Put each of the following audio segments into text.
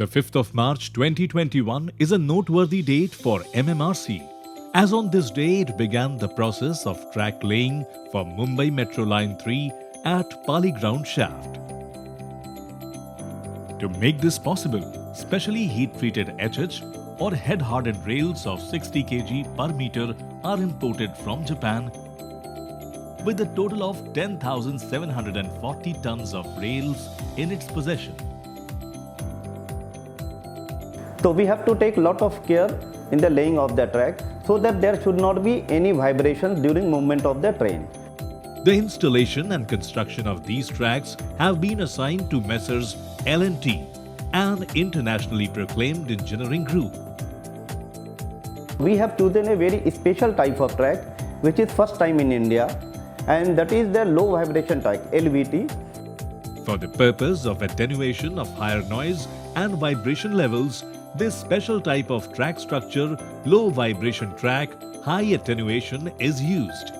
The 5th of March 2021 is a noteworthy date for MMRC, as on this day it began the process of track laying for Mumbai Metro Line 3 at Pali Ground Shaft. To make this possible, specially heat-treated HH or head-hardened rails of 60 kg per meter are imported from Japan, with a total of 10,740 tons of rails in its possession. So we have to take lot of care in the laying of the track so that there should not be any vibrations during movement of the train. The installation and construction of these tracks have been assigned to Messrs. L&T, an internationally proclaimed engineering group. We have chosen a very special type of track which is first time in India, and that is the low vibration track, LVT. For the purpose of attenuation of higher noise and vibration levels, this special type of track structure, low vibration track, high attenuation, is used.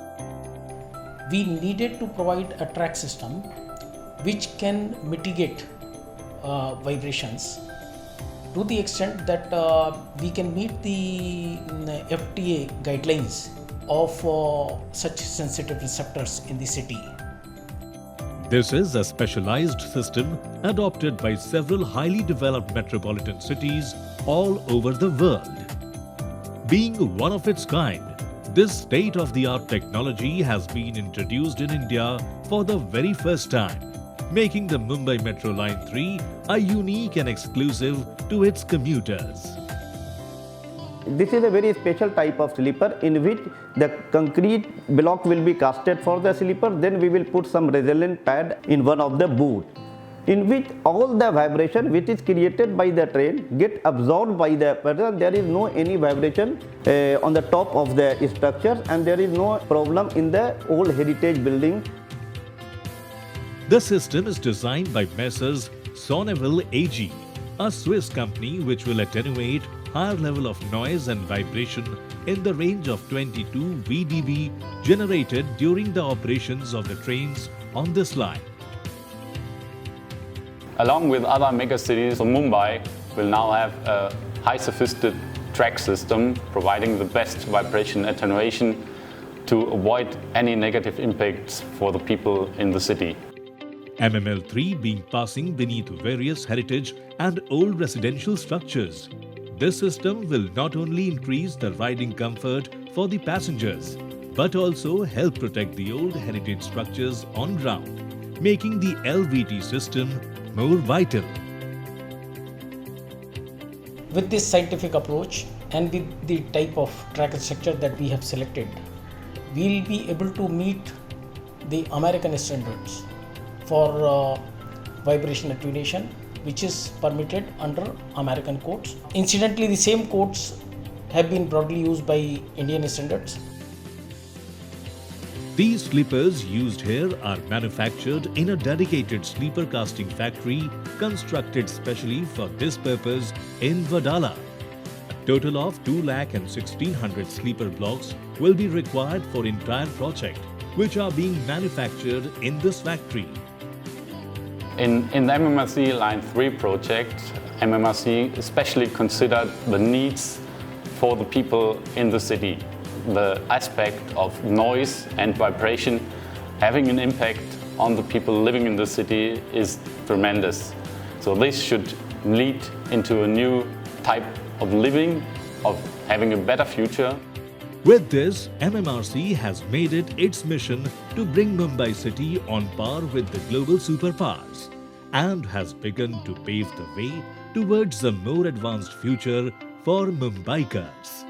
We needed to provide a track system which can mitigate vibrations to the extent that we can meet the FTA guidelines of such sensitive receptors in the city. This is a specialized system adopted by several highly developed metropolitan cities all over the world. Being one of its kind, this state-of-the-art technology has been introduced in India for the very first time, making the Mumbai Metro Line 3 a unique and exclusive to its commuters. This is a very special type of sleeper in which the concrete block will be casted for the sleeper. Then we will put some resilient pad in one of the boot, in which all the vibration which is created by the train get absorbed by the person. There is no any vibration on the top of the structure, and there is no problem in the old heritage building. The system is designed by Messrs. Sonneville AG, a Swiss company which will attenuate higher level of noise and vibration in the range of 22 VDB generated during the operations of the trains on this line. Along with other megacities, Mumbai will now have a high sophisticated track system providing the best vibration attenuation to avoid any negative impacts for the people in the city. MML3 being passing beneath various heritage and old residential structures. This system will not only increase the riding comfort for the passengers, but also help protect the old heritage structures on ground, making the LVT system more vital. With this scientific approach and with the type of track structure that we have selected, we will be able to meet the American standards for vibration attenuation, which is permitted under American codes. Incidentally, the same codes have been broadly used by Indian standards. These sleepers used here are manufactured in a dedicated sleeper casting factory constructed specially for this purpose in Wadala. A total of 2,16,000 sleeper blocks will be required for entire project, which are being manufactured in this factory. In the MMRC Line 3 project, MMRC especially considered the needs for the people in the city. The aspect of noise and vibration having an impact on the people living in the city is tremendous. So this should lead into a new type of living, of having a better future. With this, MMRC has made it its mission to bring Mumbai city on par with the global superpowers and has begun to pave the way towards a more advanced future for Mumbaikars.